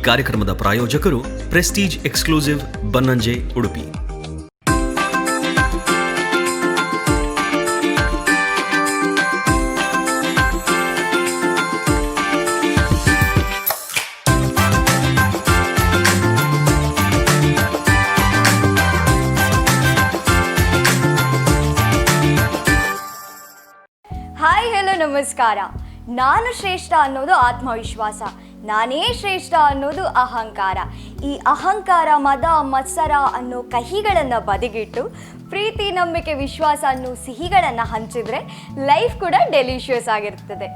ಕಾರ್ಯಕ್ರಮದ ಪ್ರಾಯೋಜಕರು Prestige exclusive Bannanje Udupi. Hi hello ನಮಸ್ಕಾರ. ನಾನು ಶ್ರೇಷ್ಠ ಅನ್ನೋದು ಆತ್ಮವಿಶ್ವಾಸ, ನಾನೇ ಶ್ರೇಷ್ಠ ಅನ್ನೋದು ಅಹಂಕಾರ. ಈ ಅಹಂಕಾರ, ಮದ, ಮತ್ಸರ ಅನ್ನೋ ಕಹಿಗಳನ್ನು ಬದಿಗಿಟ್ಟು ಪ್ರೀತಿ, ನಂಬಿಕೆ, ವಿಶ್ವಾಸ ಅನ್ನೋ ಸಿಹಿಗಳನ್ನು ಹಂಚಿದ್ರೆ ಲೈಫ್ ಕೂಡ ಡೆಲಿಷಿಯಸ್ ಆಗಿರ್ತದೆ.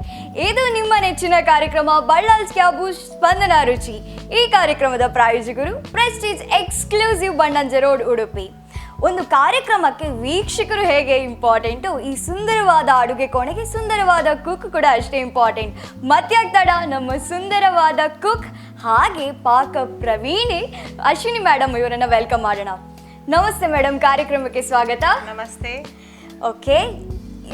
ಇದು ನಿಮ್ಮ ನೆಚ್ಚಿನ ಕಾರ್ಯಕ್ರಮ ಬಳ್ಳಾಲ್ಸ್ ಕ್ಯಾಬು ಸ್ಪಂದನ ರುಚಿ. ಈ ಕಾರ್ಯಕ್ರಮದ ಪ್ರಾಯೋಜಕರು Prestige exclusive Bannanje road Udupi. ಒಂದು ಕಾರ್ಯಕ್ರಮಕ್ಕೆ ವೀಕ್ಷಕರು ಹೇಗೆ ಇಂಪಾರ್ಟೆಂಟು, ಈ ಸುಂದರವಾದ ಅಡುಗೆ ಕೋಣೆಗೆ ಸುಂದರವಾದ ಕುಕ್ ಕೂಡ ಅಷ್ಟೇ ಇಂಪಾರ್ಟೆಂಟ್. ಮತ್ಯಾಕ್ ತಡ, ನಮ್ಮ ಸುಂದರವಾದ ಕುಕ್ ಹಾಗೆ ಪಾಕ ಪ್ರವೀಣಿ ಅಶ್ವಿನಿ ಮೇಡಮ್ ಇವರನ್ನು ವೆಲ್ಕಮ್ ಮಾಡೋಣ. ನಮಸ್ತೆ ಮೇಡಮ್, ಕಾರ್ಯಕ್ರಮಕ್ಕೆ ಸ್ವಾಗತ. ನಮಸ್ತೆ. ಓಕೆ,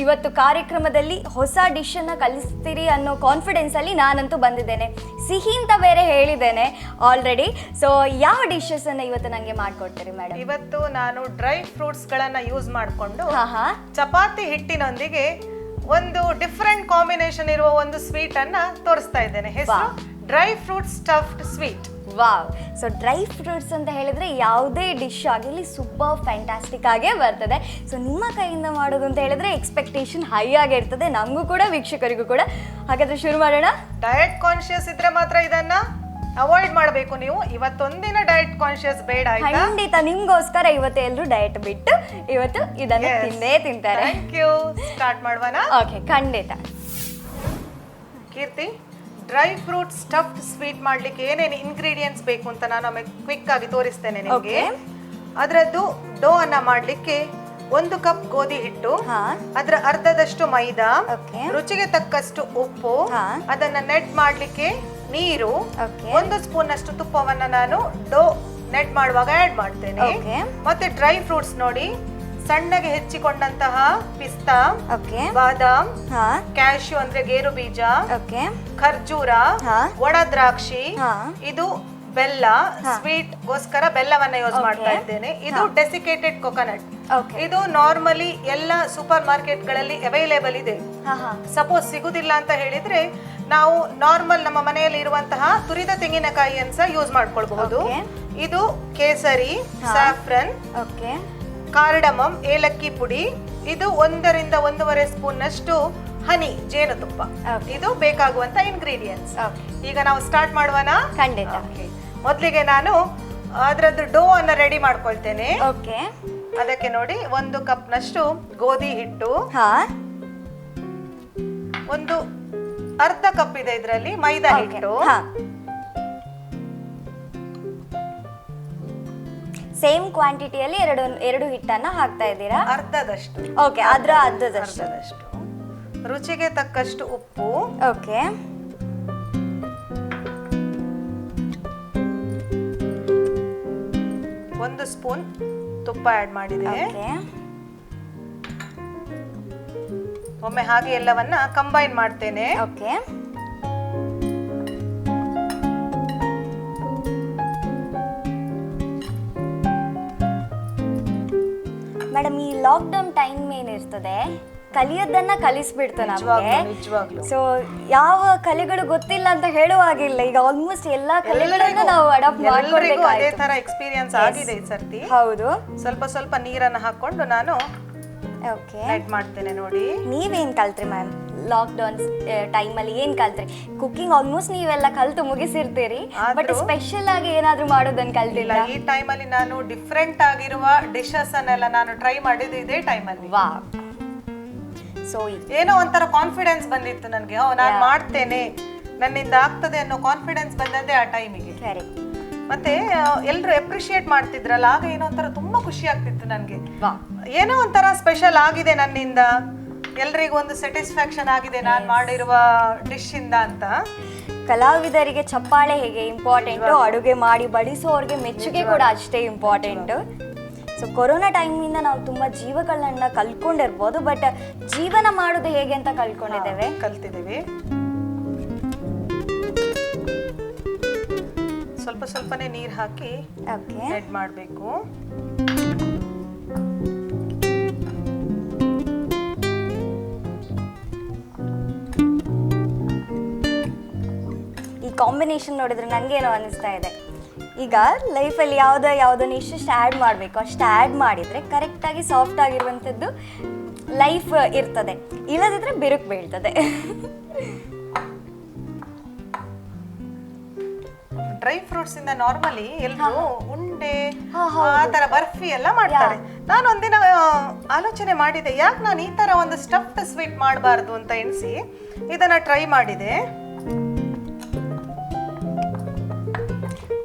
ಇವತ್ತು ಕಾರ್ಯಕ್ರಮದಲ್ಲಿ ಹೊಸ ಡಿಶನ್ನು ಕಲಿಸ್ತೀರಿ ಅನ್ನೋ ಕಾನ್ಫಿಡೆನ್ಸಲ್ಲಿ ನಾನಂತೂ ಬಂದಿದ್ದೇನೆ. ಸಿಹಿ ಅಂತ ಬೇರೆ ಹೇಳಿದ್ದೇನೆ ಆಲ್ರೆಡಿ. ಸೊ ಯಾವ ಡಿಶಸ್ಸನ್ನು ಇವತ್ತು ನನಗೆ ಮಾಡಿಕೊಡ್ತೀರಿ ಮೇಡಮ್? ಇವತ್ತು ನಾನು ಡ್ರೈ ಫ್ರೂಟ್ಸ್ಗಳನ್ನು ಯೂಸ್ ಮಾಡಿಕೊಂಡು ಚಪಾತಿ ಹಿಟ್ಟಿನೊಂದಿಗೆ ಒಂದು ಡಿಫ್ರೆಂಟ್ ಕಾಂಬಿನೇಷನ್ ಇರುವ ಒಂದು ಸ್ವೀಟ್ ಅನ್ನ ತೋರಿಸ್ತಾ ಇದ್ದೇನೆ. ಹೆಸರು dry fruit stuffed sweet. Wow. So dry fruits ಅಂತ ಹೇಳಿದ್ರೆ ಯಾವುದೇ ಡಿಶ್ ಆಗಿರಲಿ ಸೂಪರ್ ಫ್ಯಾಂಟಾಸ್ಟಿಕ್ ಆಗೇ ಬರ್ತದೆ. ಸೊ ನಿಮ್ಮ ಕೈಯಿಂದ ಮಾಡೋದು ಅಂತ ಹೇಳಿದ್ರೆ ಎಕ್ಸ್ಪೆಕ್ಟೇಷನ್ ಹೈ ಆಗಿರ್ತದೆ, ನಮಗೂ ಕೂಡ ವೀಕ್ಷಕರಿಗೂ ಕೂಡ. ಹಾಗಾದ್ರೆ ಶುರು ಮಾಡೋಣ. ಡಯಟ್ ಕಾನ್ಶಿಯಸ್ ಇದ್ರೆ ಮಾತ್ರ ಇದನ್ನ ಅವಾಯ್ಡ್ ಮಾಡಬೇಕು ನೀವು. ಇವತ್ತೊಂದಿನ ಡಯಟ್ ಕಾನ್ಶಿಯಸ್ ಬೇಡ. ಖಂಡಿತ ನಿಮ್ಗೋಸ್ಕರ ಇವತ್ತು ಎಲ್ಲರೂ ಡಯಟ್ ಬಿಟ್ಟು ಇವತ್ತು ಇದನ್ನು ತಿಂದೇ ತಿಂತಾರೆ. Thank you. ಸ್ಟಾರ್ಟ್ ಮಾಡುವನಾ? ಓಕೆ, ಖಂಡಿತ. Keerthi, dry fruit stuffed sweet ಮಾಡ್ಲಿಕ್ಕೆ ಏನೇನು ಇಂಗ್ರೀಡಿಯೆಂಟ್ಸ್ ಬೇಕು ಅಂತ ನಾನು ಕ್ವಿಕ್ ಆಗಿ ತೋರಿಸ್ತೇನೆ ನಿಮಗೆ. ಅದರದ್ದು ಡೋ ಅನ್ನ ಮಾಡ್ಲಿಕ್ಕೆ 1 ಕಪ್ ಗೋಧಿ ಹಿಟ್ಟು, ಅದರ ಅರ್ಧದಷ್ಟು ಮೈದಾ, ರುಚಿಗೆ ತಕ್ಕಷ್ಟು ಉಪ್ಪು, ಅದನ್ನ ನೆಟ್ ಮಾಡ್ಲಿಕ್ಕೆ ನೀರು, 1 ಸ್ಪೂನ್ ಅಷ್ಟು ತುಪ್ಪವನ್ನ ನಾನು ಡೋ ನೆಟ್ ಮಾಡುವಾಗ ಆಡ್ ಮಾಡ್ತೇನೆ. ಮತ್ತೆ ಡ್ರೈ ಫ್ರೂಟ್ಸ್ ನೋಡಿ, ಸಣ್ಣಗೆ ಹೆಚ್ಚಿಕೊಂಡಂತಹ ಪಿಸ್ತಾ, ಬಾದಾಮ್, ಕ್ಯಾಶ್ಯೂ ಅಂದ್ರೆ ಗೇರು ಬೀಜ, ಖರ್ಜೂರ, ಒಣ ದ್ರಾಕ್ಷಿ, ಇದು ಬೆಲ್ಲ, ಸ್ವೀಟ್ ಗೋಸ್ಕರ ಬೆಲ್ಲವನ್ನ ಯೂಸ್ ಮಾಡ್ತಾ ಇದ್ದೇನೆ. ಇದು ಡೆಸಿಕೇಟೆಡ್ ಕೊಕೊನಟ್. ಇದು ನಾರ್ಮಲಿ ಎಲ್ಲ ಸೂಪರ್ ಮಾರ್ಕೆಟ್ ಗಳಲ್ಲಿ ಅವೈಲೇಬಲ್ ಇದೆ. ಸಪೋಸ್ ಸಿಗುದಿಲ್ಲ ಅಂತ ಹೇಳಿದ್ರೆ ನಾವು ನಾರ್ಮಲ್ ನಮ್ಮ ಮನೆಯಲ್ಲಿ ಇರುವಂತಹ ತುರಿದ ತೆಂಗಿನಕಾಯಿಯನ್ನು ಸಹ ಯೂಸ್ ಮಾಡ್ಕೊಳ್ಬಹುದು. ಇದು ಕೇಸರಿ, ಸ್ಯಾಫ್ರನ್, ಕಾರ್ಡಮಮ್, ಏಲಕ್ಕಿ ಪುಡಿ, ಇದು 1 ರಿಂದ 1.5 ಸ್ಪೂನ್ ನಷ್ಟು ಹನಿ, ಜೇನುತುಪ್ಪ. ಇದು ಬೇಕಾಗುವಂತ ಇಂಗ್ರೀಡಿಯೆಂಟ್ಸ್. ಈಗ ನಾವು ಸ್ಟಾರ್ಟ್ ಮಾಡುವನಾ? ಖಂಡಿತ. ಮೊದಲಿಗೆ ನಾನು ಅದರದ್ದು ಡೋ ಅನ್ನ ರೆಡಿ ಮಾಡ್ಕೊಳ್ತೇನೆ. ಅದಕ್ಕೆ ನೋಡಿ 1 ಕಪ್ ನಷ್ಟು ಗೋಧಿ ಹಿಟ್ಟು, ಒಂದು ಅರ್ಧ ಕಪ್ ಇದೆ ಇದರಲ್ಲಿ ಮೈದಾ ಹಿಟ್ಟು, ಸೇಮ್ ಕ್ವಾಂಟಿಟಿಯಲ್ಲಿ ಎರಡು ಹಿಟ್ಟನ್ನ ಹಾಕ್ತಾ ಇದ್ದೀರಾ? ಅರ್ಧದಷ್ಟು. ಓಕೆ, ಅದರ ಅರ್ಧದಷ್ಟು. ರುಚಿಗೆ ತಕ್ಕಷ್ಟು ಉಪ್ಪು, ಓಕೆ, 1 ಸ್ಪೂನ್ ತುಪ್ಪ ಆಡ್ ಮಾಡಿದೆ. ಒಮ್ಮೆ ಹಾಗೆ ಎಲ್ಲವನ್ನ ಕಂಬೈನ್ ಮಾಡ್ತೇನೆ. ಓಕೆ ಮೇಡಮ್, ಈ ಲಾಕ್ಡೌನ್ ಟೈಮ್ ಏನಿರ್ತದೆ ಕಲಿಯೋದನ್ನ ಕಲಿಸ್ಬಿಡ್ತು ನಮಗೆ. ಸೊ ಯಾವ ಕಲೆಗಳು ಗೊತ್ತಿಲ್ಲ ಅಂತ ಹೇಳುವಾಗಿಲ್ಲ. ಈಗ ಆಲ್ಮೋಸ್ಟ್ ಎಲ್ಲಾ ಕಲೆಗಳನ್ನ ನಾವು ಅಡಾಪ್ಟ್ ಮಾಡ್ಕೊಳ್ಬೇಕು. ಅದೇ ತರ ಎಕ್ಸ್ಪೀರಿಯನ್ಸ್ ಆಗಿದೆ ಈ ಸರ್ತಿ. ಹೌದು. ಸ್ವಲ್ಪ ನೀರನ್ನ ಹಾಕೊಂಡು ನಾನು ಆಡ್ ಮಾಡ್ತೇನೆ. ನೋಡಿ, ನೀವೇನ್ ಕಲ್ತ್ರಿ ಮ್ಯಾಮ್ ಲಾಕ್ಡೌನ್ ಟೈಮಲ್ಲಿ? ಏನ್ ಕಲ್ತ್ರಿ? ಕುಕಿಂಗ್ ಆಲ್ಮೋಸ್ಟ್ ನೀವೆಲ್ಲ ಕಲ್ತು ಮುಗಿಸಿರ್ತೀರಿ, ಬಟ್ ಸ್ಪೆಷಲ್ ಆಗಿ ಏನಾದ್ರೂ ಮಾಡೋದನ್ನ ಕಲ್ತಿಲ್ಲ? ಈ ಟೈಮಲ್ಲಿ ನಾನು ಡಿಫ್ರೆಂಟ್ ಆಗಿರುವ ಡಿಶಸ್ ಅನ್ನೆಲ್ಲ ನಾನು ಟ್ರೈ ಮಾಡಿದ್ದು ಇದೇ ಟೈಮಲ್ಲಿ. ವಾ. ಸೊ ಏನೋ ಒಂಥರ ಕಾನ್ಫಿಡೆನ್ಸ್ ಬಂದಿತ್ತು ನನಗೆ. ನಾನು ಮಾಡ್ತೇನೆ, ನನ್ನಿಂದ ಆಗ್ತದೆ ಅನ್ನೋ ಕಾನ್ಫಿಡೆನ್ಸ್ ಬಂದದ್ದೇ ಆ ಟೈಮಿಗೆ. ಮತ್ತೆ ಎಲ್ರು ಅಪ್ರಿಶಿಯೇಟ್ ಮಾಡ್ತಿದ್ರಲ್ಲ, ಆಗ ಏನೋ ಒಂಥರ ತುಂಬಾ ಖುಷಿ ಆಗ್ತಿತ್ತು ನನಗೆ. ಏನೋ ಒಂಥರ ಸ್ಪೆಷಲ್ ಆಗಿದೆ ನನ್ನಿಂದ, ಎಲ್ರಿಗೂ ಒಂದು ಸ್ಯಾಟಿಸ್ಫ್ಯಾಕ್ಷನ್ ಆಗಿದೆ ನಾನು ಮಾಡಿರುವ ಡಿಶ್ ಇಂದ ಅಂತ. ಕಲಾವಿದರಿಗೆ ಚಪ್ಪಾಳೆ ಹೇಗೆ ಇಂಪಾರ್ಟೆಂಟು, ಅಡುಗೆ ಮಾಡಿ ಬಡಿಸೋರಿಗೆ ಮೆಚ್ಚುಗೆ ಕೂಡ ಅಷ್ಟೇ ಇಂಪಾರ್ಟೆಂಟು. ಸೊ ಕೊರೋನಾ ಟೈಮಿಂದ ನಾವು ತುಂಬ ಜೀವಗಳನ್ನ ಕಲ್ತ್ಕೊಂಡಿರ್ಬೋದು, ಬಟ್ ಜೀವನ ಮಾಡೋದು ಹೇಗೆ ಅಂತ ಕಲ್ತಿದ್ದೇವೆ. ಸ್ವಲ್ಪ ಸ್ವಲ್ಪನೇ ನೀರು ಹಾಕಿ ಓಕೆ ನೆಡ್ ಮಾಡಬೇಕು. ಈ ಕಾಂಬಿನೇಷನ್ ನೋಡಿದ್ರೆ ನನಗೇನೋ ಅನ್ನಿಸ್ತಾ ಇದೆ, ಈಗ ಲೈಫಲ್ಲಿ ಯಾವುದನ್ನು ಇಷ್ಟು ಆ್ಯಡ್ ಮಾಡಬೇಕು ಅಷ್ಟು ಆ್ಯಡ್ ಮಾಡಿದರೆ ಕರೆಕ್ಟಾಗಿ ಸಾಫ್ಟ್ ಆಗಿರುವಂಥದ್ದು ಲೈಫ್ ಇರ್ತದೆ, ಇಲ್ಲದಿದ್ದರೆ ಬಿರುಕು ಬೀಳ್ತದೆ. ಡ್ರೈ ಫ್ರೂಟ್ಸ್ ಇಂದ ನಾರ್ಮಲಿ ಎಲ್ಲರೂ ಉಂಡೆ ಆ ತರ ಬರ್ಫಿ ಎಲ್ಲ ಮಾಡ್ತಾರೆ. ನಾನು ಒಂದಿನ ಆಲೋಚನೆ ಮಾಡಿದೆ, ಯಾಕೆ ನಾನು ಈ ತರ ಒಂದು ಸ್ಟಫ್ಡ್ ಸ್ವೀಟ್ ಮಾಡಬಾರ್ದು ಅಂತ ಎಣಿಸಿ ಇದನ್ನ ಟ್ರೈ ಮಾಡಿದೆ.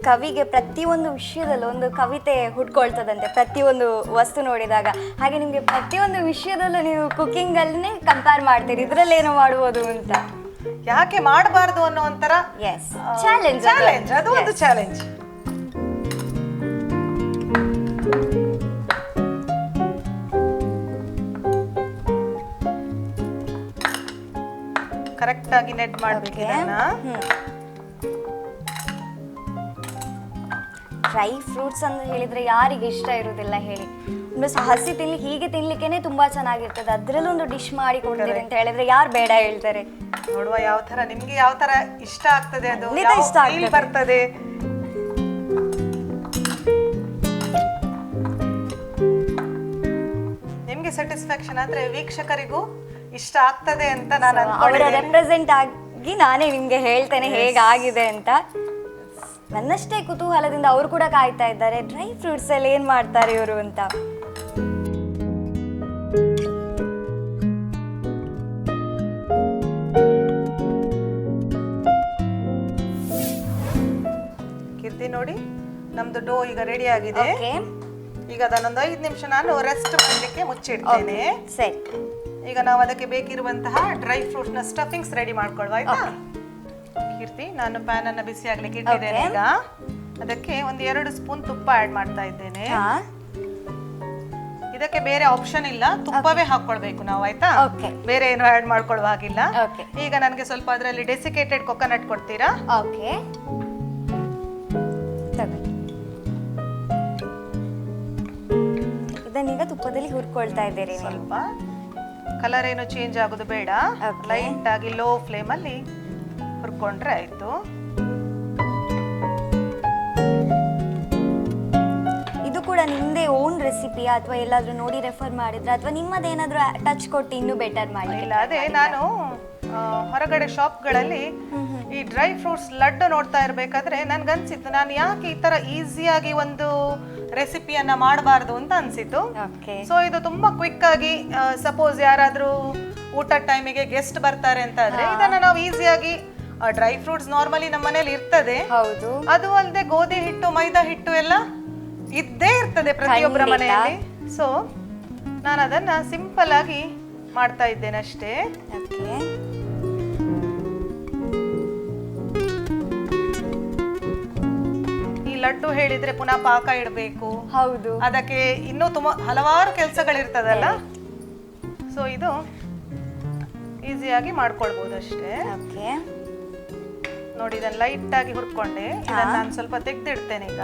ಕವಿಗೆ ಪ್ರತಿಯೊಂದು ವಿಷಯದಲ್ಲೂ ಒಂದು ಕವಿತೆ ಹುಟ್ಕೊಳ್ತದಂತೆ ಪ್ರತಿಯೊಂದು ವಸ್ತು ನೋಡಿದಾಗ. ಹಾಗೆ ನಿಮಗೆ ಪ್ರತಿಯೊಂದು ವಿಷಯದಲ್ಲೂ ನೀವು ಕುಕ್ಕಿಂಗಲ್ಲೇ ಕಂಪೇರ್ ಮಾಡ್ತೀರಿ, ಇದರಲ್ಲೇನೋ ಮಾಡ್ಬೋದು ಅಂತ. ಯಾಕೆ ಮಾಡಬಾರ್ದು ಅನ್ನೋ ಒಂಥರ ಚಾಲೆಂಜ್, ಅದು ಒಂದು ಚಾಲೆಂಜ್. ಕರೆಕ್ಟ್ ಆಗಿ ನೆಟ್ ಮಾಡ್ಬೇಕು. ಡ್ರೈ ಫ್ರೂಟ್ಸ್ ಅಂತ ಹೇಳಿದ್ರೆ ಯಾರಿಗೆ ಇಷ್ಟ ಇರೋದಿಲ್ಲ ಹೇಳಿ. ಒಂದು ಹಸಿ ತಿನ್ಲಿಕ್ಕೆ ಹೀಗೆ ತಿನ್ಲಿಕ್ಕೇನೆ ತುಂಬಾ ಚೆನ್ನಾಗಿರ್ತದೆ, ಅದ್ರಲ್ಲೂ ಒಂದು ಡಿಶ್ ಮಾಡಿ ಕೊಡ್ತೀರಿ ಅಂತ ಹೇಳಿದ್ರೆ ಯಾರು ಬೇಡ ಹೇಳ್ತಾರೆ. ನೋಡುವ ಯಾವ ತರ ನಿಮ್ಗೆ ಯಾವ ತರ ಇಷ್ಟ ಆಗ್ತದೆ, ಅದು ಇಷ್ಟ ಆಗ್ತದೆ ಬರ್ತದೆ. ನಿಮ್ಗೆ ಸ್ಯಾಟಿಸ್ಫ್ಯಾಕ್ಷನ್ ಆದ್ರೆ ವೀಕ್ಷಕರಿಗೂ ಇಷ್ಟ ಆಗ್ತದೆ ಅಂತ ನಾನು ಅವರ ರೆಪ್ರೆಸೆಂಟ್ ಆಗಿ ನಾನೇ ನಿಮ್ಗೆ ಹೇಳ್ತೇನೆ ಹೇಗಾಗಿದೆ ಅಂತ. ನನ್ನಷ್ಟೇ ಕುತೂಹಲದಿಂದ ಅವರು ಕೂಡ ಕಾಯ್ತಾ ಇದ್ದಾರೆ, ಡ್ರೈ ಫ್ರೂಟ್ಸ್ ಅಲ್ಲಿ ಏನ್ ಮಾಡ್ತಾರೆ ಇವರು ಅಂತ. ಕೀರ್ತಿ ನೋಡಿ, ನಮ್ದು ಡೋ ಈಗ ರೆಡಿ ಆಗಿದೆ. ಈಗ ಅದನ್ನೊಂದು 5 ನಿಮಿಷ ನಾನು ರೆಸ್ಟ್ ಮಾಡಲಿಕ್ಕೆ ಮುಚ್ಚಿಡ್ತೇನೆ. ಸರಿ, ಈಗ ನಾವು ಅದಕ್ಕೆ ಬೇಕಿರುವಂತಹ ಡ್ರೈ ಫ್ರೂಟ್ಸ್ ನ ಸ್ಟಫಿಂಗ್ಸ್ ರೆಡಿ ಮಾಡ್ಕೊಳ್ವಾ. ಆಯ್ತಾ ಕೀರ್ತಿ, ನಾನು ಪ್ಯಾನ್ ಅನ್ನ ಬಿಸಿ ಆಗ್ಲಿಕ್ಕೆ ಇಟ್ಟಿದ್ದೇನೆ. ಈಗ ಅದಕ್ಕೆ ಒಂದು 2 ಸ್ಪೂನ್ ತುಪ್ಪ ಆಡ್ ಮಾಡ್ತಾ ಇದ್ದೇನೆ. ಇದಕ್ಕೆ ಬೇರೆ ಆಪ್ಷನ್ ಇಲ್ಲ, ತುಪ್ಪವೇ ಹಾಕೊಳ್ಬೇಕು ನಾವು. ಆಯ್ತಾ, ಬೇರೆ ಏನು ಆಡ್ ಮಾಡ್ಕೊಳ್ಳುವ ಹಾಗಿಲ್ಲ. ಈಗ ನನಗೆ ಸ್ವಲ್ಪ ಅದರಲ್ಲಿ ಡೆಸಿಕೇಟೆಡ್ ಕೊಕೊನಟ್ ಕೊಡ್ತೀರಾ? ಓಕೆ, ಇದನ್ನೀಗ ತುಪ್ಪದಲ್ಲಿ ಹುರ್ಕೊಳ್ತಾ ಇದ್ದೀರಿ. ಸ್ವಲ್ಪ ಕಲರ್ ಏನು ಚೇಂಜ್ ಆಗೋದು ಬೇಡ, ಲೈಟ್ ಆಗಿ ಲೋ ಫ್ಲೇಮ್ ಅಲ್ಲಿ ಹುರ್ಕೊಂಡ್ರೆ ಆಯ್ತು. ಇದು ಕೂಡ ನಿಮ್ದೇ ಓನ್ ರೆಸಿಪಿಯಾ ಅಥವಾ ಎಲ್ಲಾದ್ರೂ ನೋಡಿ ರೆಫರ್ ಮಾಡಿದ್ರೆ ಅಥವಾ ನಿಮ್ಮದೇನಾದ್ರೂ ಟಚ್ ಕೊಟ್ಟು ಇನ್ನೂ ಬೆಟರ್ ಮಾಡಿ? ಇಲ್ಲ, ಅದೇ ನಾನು ಹೊರಗಡೆ ಶಾಪ್ಗಳಲ್ಲಿ ಈ ಡ್ರೈ ಫ್ರೂಟ್ಸ್ ಲಡ್ಡು ನೋಡ್ತಾ ಇರ್ಬೇಕಾದ್ರೆ ನನ್ಗನ್ಸಿತ್ತು, ನಾನು ಯಾಕೆ ಈ ತರ ಈಸಿಯಾಗಿ ಒಂದು ರೆಸಿಪಿಯನ್ನ ಮಾಡಬಾರ್ದು ಅಂತ ಅನ್ಸಿತ್ತು. ಸೊ ಇದು ತುಂಬಾ ಕ್ವಿಕ್ ಆಗಿ, ಸಪೋಸ್ ಯಾರಾದ್ರೂ ಊಟದ ಟೈಮಿಗೆ ಗೆಸ್ಟ್ ಬರ್ತಾರೆ ಅಂತ ಆದ್ರೆ ಇದನ್ನ ನಾವು ಈಸಿಯಾಗಿ, ಡ್ರೈ ಫ್ರೂಟ್ಸ್ ನಾರ್ಮಲಿ ನಮ್ಮ ಮನೇಲಿ ಇರ್ತದೆ, ಅದು ಅಲ್ಲದೆ ಗೋಧಿ ಹಿಟ್ಟು ಮೈದಾ ಹಿಟ್ಟು ಎಲ್ಲ ಇದ್ದೇ ಇರ್ತದೆ ಪ್ರತಿಯೊಬ್ಬರ ಮನೆಯಲ್ಲಿ. ಸೊ ನಾನು ಅದನ್ನ ಸಿಂಪಲ್ ಆಗಿ ಮಾಡ್ತಾ ಇದ್ದೇನೆ ಅಷ್ಟೇ. ಈ ಲಡ್ಡು ಹೇಳಿದ್ರೆ ಪುನಃ ಪಾಕ ಇಡಬೇಕು, ಹೌದು, ಅದಕ್ಕೆ ಇನ್ನೂ ತುಂಬಾ ಹಲವಾರು ಕೆಲಸಗಳಿರ್ತದಲ್ಲ. ಸೊ ಇದು ಈಸಿಯಾಗಿ ಮಾಡ್ಕೊಳ್ಬಹುದು ಅಷ್ಟೇ. ನೋಡಿ, ಇದನ್ನ ಲೈಟ್ ಆಗಿ ಹುರ್ಕೊಂಡೆ. ಇದನ್ನ ನಾನು ಸ್ವಲ್ಪ ತೆಗೆದಿಡ್ತೇನೆ ಈಗ.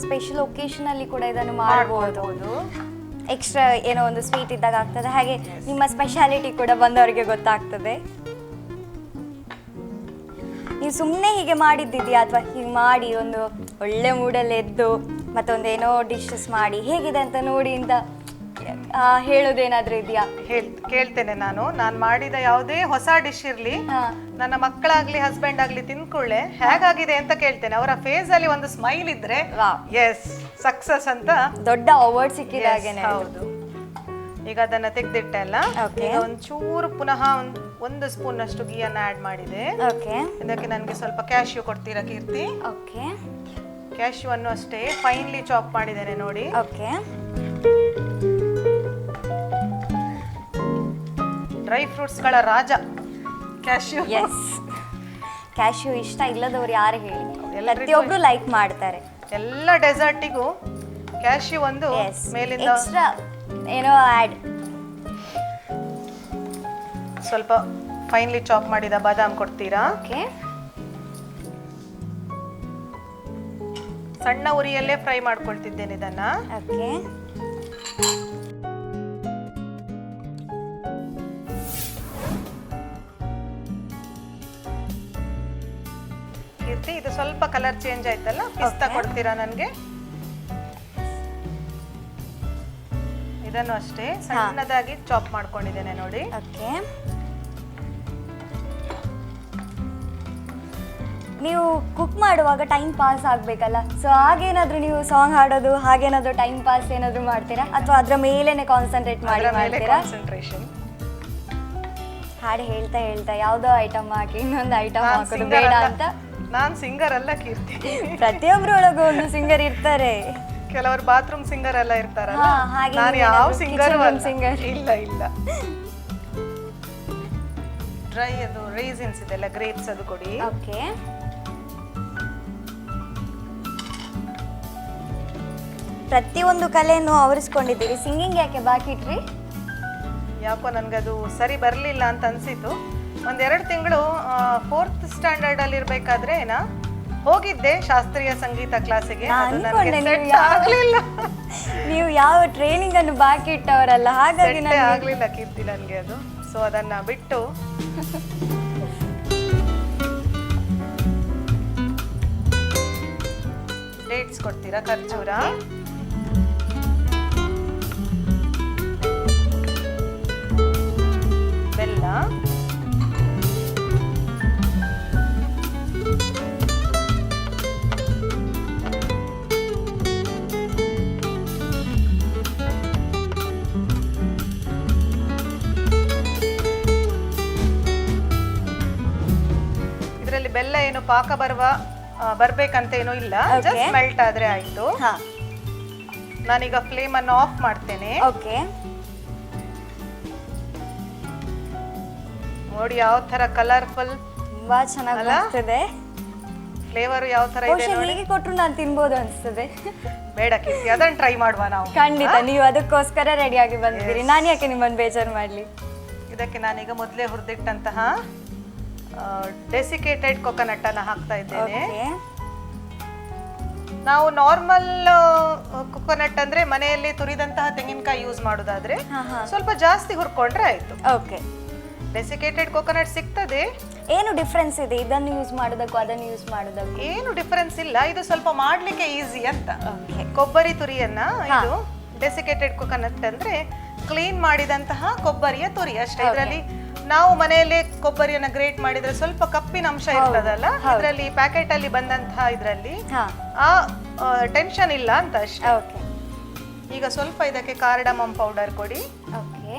ಸ್ಪೆಷಲ್ ಒಕೇಶನ್ ಅಲ್ಲಿ ಕೂಡ ಇದನ್ನು ಮಾಡಬಹುದು. ಎಕ್ಸ್ಟ್ರಾ ಏನೋ ಒಂದು ಸ್ವೀಟ್ ಇದ್ದಾಗ ಆಗ್ತದೆ, ಹಾಗೆ ನಿಮ್ಮ ಸ್ಪೆಷಾಲಿಟಿ ಕೂಡ ಬಂದವರಿಗೆ ಗೊತ್ತಾಗ್ತದೆ. ನೀವು ಸುಮ್ಮನೆ ಹೀಗೆ ಮಾಡಿದ್ದಿದ್ಯಾ ಅಥವಾ ಹೀಗೆ ಮಾಡಿ ಒಂದು ಒಳ್ಳೆ ಮೂಡಲ್ಲಿ ಎದ್ದು ಮತ್ತೊಂದೇನೋ ಡಿಶಸ್ ಮಾಡಿ ಹೇಗಿದೆ ಅಂತ ನೋಡಿ ಅಂತ ಹೇಳೋದೇನಾದ್ರೂ ಇದೆಯಾ? ಕೇಳ್ತೇನೆ. ನಾನು ಮಾಡಿದ ಯಾವುದೇ ಹೊಸ ಡಿಶ್ ಇರ್ಲಿ, ನನ್ನ ಮಕ್ಕಳಾಗ್ಲಿ ಹಸ್ಬೆಂಡ್ ಆಗ್ಲಿ ತಿನ್ಕೊಳ್ಳೆ ಹೇಗಾಗಿದೆ ಅಂತ ಕೇಳ್ತೇನೆ. ಅವರ ಫೇಸ್ ಅಲ್ಲಿ ಒಂದು ಸ್ಮೈಲ್ ಇದ್ರೆ ಎಸ್ ಸಕ್ಸಸ್ ಅಂತ ದೊಡ್ಡ ಅವಾರ್ಡ್ ಸಿಕ್ಕಿದಾಗೇನೆ. ಹೌದು. ಈಗ ಅದನ್ನ ತೆಗೆದಿಟ್ಟೆ ಅಲ್ಲ, ಈಗ ಒಂಚೂರು ಪುನಃ ಒಂದು ಸ್ಪೂನ್ ಅಷ್ಟು ಗೀಯನ್ನ ಆಡ್ ಮಾಡಿದೆ. ಇದಕ್ಕೆ ನನಗೆ ಸ್ವಲ್ಪ ಕ್ಯಾಶ್ಯೂ ಕೊಡ್ತೀರಾ ಕೀರ್ತಿ? ಕ್ಯಾಶ್ಯೂ ಅನ್ನು ಅಷ್ಟೇ ಫೈನ್ಲಿ ಚಾಪ್ ಮಾಡಿದ್ದೇನೆ ನೋಡಿ. ಡ್ರೈ ಫ್ರೂಟ್ಸ್ ಗಳ ರಾಜ ಕ್ಯಾಶ್ಯೂ. ಕ್ಯಾಶ್ಯೂ ಇಷ್ಟ ಇಲ್ಲದವ್ರು ಯಾರು ಹೇಳಿ, ಪ್ರತಿಯೊಬ್ರು ಲೈಕ್ ಮಾಡ್ತಾರೆ. ಎಲ್ಲ ಡೆಸರ್ಟಿಗೂ ಕ್ಯಾಶ್ಯೂ ಒಂದು ಮೇಲಿಂದ ಏನೋ ಆ್ಯಡ್. ಸ್ವಲ್ಪ ಫೈನ್ಲಿ ಚಾಪ್ ಮಾಡಿದ ಬಾದಾಮ್ ಕೊಡ್ತೀರಾ? ಓಕೆ. ಸಣ್ಣ ಉರಿಯಲ್ಲೇ ಫ್ರೈ ಮಾಡ್ಕೊಳ್ತಿದ್ದೇನೆ ಇದನ್ನ. ಓಕೆ. ಕೀರ್ತಿ, ಇದು ಸ್ವಲ್ಪ ಕಲರ್ ಚೇಂಜ್ ಆಯ್ತಲ್ಲ, ಪಿಸ್ತಾ ಕೊಡ್ತೀರಾ ನನಗೆ? ಇದನ್ನು ಅಷ್ಟೇ ಸಣ್ಣದಾಗಿ ಚಾಪ್ ಮಾಡ್ಕೊಂಡಿದ್ದೇನೆ ನೋಡಿ. ಓಕೆ. ನೀವು ಕುಕ್ ಮಾಡುವಾಗ ಟೈಮ್ ಪಾಸ್ ಆಗಬೇಕಲ್ಲ, ಸೊ ಹಾಗೇನಾದ್ರೂ ನೀವು ಸಾಂಗ್ ಹಾಡೋದು ಹಾಗೇನಾದ್ರೂ ಟೈಮ್ ಪಾಸ್ ಏನಾದರೂ ಮಾಡ್ತೀರಾ ಅಥವಾ ಅದರ ಮೇಲೇನೆ ಕಾನ್ಸಂಟ್ರೇಟ್ ಮಾಡಿ ಮಾಡ್ತೀರಾ? ಕಾನ್ಸಂಟ್ರೇಷನ್. ಹಾಡು ಹೇಳ್ತಾ ಹೇಳ್ತಾ ಯಾವುದೋ ಐಟಮ್ ಹಾಕಿ ಇನ್ನೊಂದು ಐಟಮ್ ಹಾಕೋದು ಬೇಡ ಅಂತ. ನಾನ್ ಸಿಂಗರ್ ಅಲ್ಲ ಕೀರ್ತಿ. ಪ್ರತಿಯೊಬ್ಬರು ಒಳಗೂ ಒಂದು ಸಿಂಗರ್ ಇರ್ತಾರೆ. ಕೆಲವರು ಬಾತ್ರೂಮ್ ಸಿಂಗರ್ ಎಲ್ಲ ಇರ್ತಾರಲ್ಲ, ಹಾಗೆ ನಾನು ಯಾವ ಸಿಂಗರ್ ಸಿಂಗರ್ ಇಲ್ಲ ಇಲ್ಲ. ಡ್ರೈ ಅದು ರೈಸಿನ್ಸ್ ಇದೆಲ್ಲ ಗ್ರೇಪ್ಸ್ ಅದು ಕೊಡಿ. ಓಕೆ. ಪ್ರತಿಯೊಂದು ಕಲೆಯನ್ನು ಆವರಿಸ್ಕೊಂಡಿದ್ದೀರಿ, ಸಿಂಗಿಂಗ್ ಯಾಕೆ ಬಾಕಿ ಇಟ್ರಿ? ಯಾಕೋ ನನ್ಗದು ಸರಿ ಬರ್ಲಿಲ್ಲ ಅಂತ ಅನ್ಸಿತ್ತು. ಒಂದೆರಡು ತಿಂಗಳು 4th ಸ್ಟ್ಯಾಂಡರ್ಡ್ ಅಲ್ಲಿ ಇರ್ಬೇಕಾದ್ರೆ ಹೋಗಿದ್ದೆ ಶಾಸ್ತ್ರೀಯ ಸಂಗೀತ ಕ್ಲಾಸಿಗೆ. ಆಗ್ಲಿಲ್ಲ. ನೀವು ಯಾವ ಟ್ರೈನಿಂಗ್ ಅನ್ನು ಬಾಕಿ ಇಟ್ಟವರಲ್ಲ, ಹಾಗಾಗಿ ಆಗ್ಲಿಲ್ಲ ಕೀರ್ತಿ ನನ್ಗೆ ಅದು. ಸೊ ಅದನ್ನ ಬಿಟ್ಟು ಡೇಟ್ಸ್ ಕೊಡ್ತೀರಾ? ಖರ್ಜೂರ, ಬೆಲ್ಲ, ಇದರಲ್ಲಿ ಬೆಲ್ಲ ಏನು ಪಾಕ ಬರ್ಬೇಕಂತ ಏನೂ ಇಲ್ಲ, ಜಸ್ಟ್ ಮೆಲ್ಟ್ ಆದ್ರೆ ಆಯ್ತು. ನಾನೀಗ ಫ್ಲೇಮ್ ಅನ್ನು ಆಫ್ ಮಾಡ್ತೇನೆ. ಓಕೆ. ನೋಡಿ ಯಾವ ತರ ಕಲರ್ಫುಲ್, ತುಂಬಾ ಚೆನ್ನಾಗಿ ಕಾಣಿಸ್ತಿದೆ. ಫ್ಲೇವರ್ ಯಾವ ತರ ಇದೆ ನೋಡಿ. ಹೀಗೆ ಕೊಟ್ಟರು ನಾನು ತಿನ್ಬೋದು ಅನಿಸ್ತದೆ. ಬೇಡ ಕೀರ್ತಿ, ಅದನ್ನ ಟ್ರೈ ಮಾಡುವ ನಾವು. ಖಂಡಿತ, ನೀವು ಅದಕ್ಕೋಸ್ಕರ ರೆಡಿಯಾಗಿ ಬಂದಿದ್ದೀರಿ, ನಾನು ಯಾಕೆ ನಿಮ್ಮನ್ನು ಬೇಜಾರು ಮಾಡಲಿ. ಇದಕ್ಕೆ ನಾನೀಗ ಮೊದಲೇ ಹುರಿದಿಟ್ಟಂತಹ ಡೆಸಿಕೇಟೆಡ್ ಕೊಕೊನಟ್ ಅನ್ನ ಹಾಕ್ತಾ ಇದ್ದೇನೆ. ನಾವು ನಾರ್ಮಲ್ ಕೊಕೊನಟ್ ಅಂದ್ರೆ ಮನೆಯಲ್ಲಿ ತುರಿದಂತಹ ತೆಂಗಿನಕಾಯಿ ಯೂಸ್ ಮಾಡೋದಾದ್ರೆ ಸ್ವಲ್ಪ ಜಾಸ್ತಿ ಹುರ್ಕೊಂಡ್ರೆ ಆಯ್ತು. ಓಕೆ. ಡೆಸಿಕೇಟೆಡ್ ಕೊಕೊನಟ್ ಸಿಗ್ತದೆ. ಏನು ಡಿಫ್ರೆನ್ಸ್ ಇದೆ ಇದನ್ನು ಯೂಸ್ ಮಾಡೋದಕ್ಕೂ ಅದನ್ನು ಯೂಸ್ ಮಾಡೋದಕ್ಕೂ? ಏನು ಡಿಫರೆನ್ಸ್ ಇಲ್ಲ, ಇದು ಸ್ವಲ್ಪ ಮಾಡ್ಲಿಕ್ಕೆ ಈಸಿ ಅಂತ. ಕೊಬ್ಬರಿ ತುರಿಯನ್ನ, ಇದು ಡೆಸಿಕೇಟೆಡ್ ಕೊಕೊನಟ್ ಅಂದ್ರೆ ಕ್ಲೀನ್ ಮಾಡಿದಂತಹ ಕೊಬ್ಬರಿಯ ತುರಿ ಅಷ್ಟೇ. ಇದರಲ್ಲಿ ನಾವು ಮನೆಯಲ್ಲೇ ಕೊಬ್ಬರಿಯನ್ನ ಗ್ರೇಟ್ ಮಾಡಿದ್ರೆ ಸ್ವಲ್ಪ ಕಪ್ಪಿನ ಅಂಶ ಇರ್ತದಲ್ಲ, ಇದರಲ್ಲಿ ಪ್ಯಾಕೆಟ್ ಅಲ್ಲಿ ಬಂದಂತಹ ಇದರಲ್ಲಿ ಆ ಟೆನ್ಷನ್ ಇಲ್ಲ ಅಂತ ಅಷ್ಟೇ. ಈಗ ಸ್ವಲ್ಪ ಇದಕ್ಕೆ ಕಾರ್ಡಮಮ್ ಪೌಡರ್ ಕೊಡಿ. ಓಕೆ.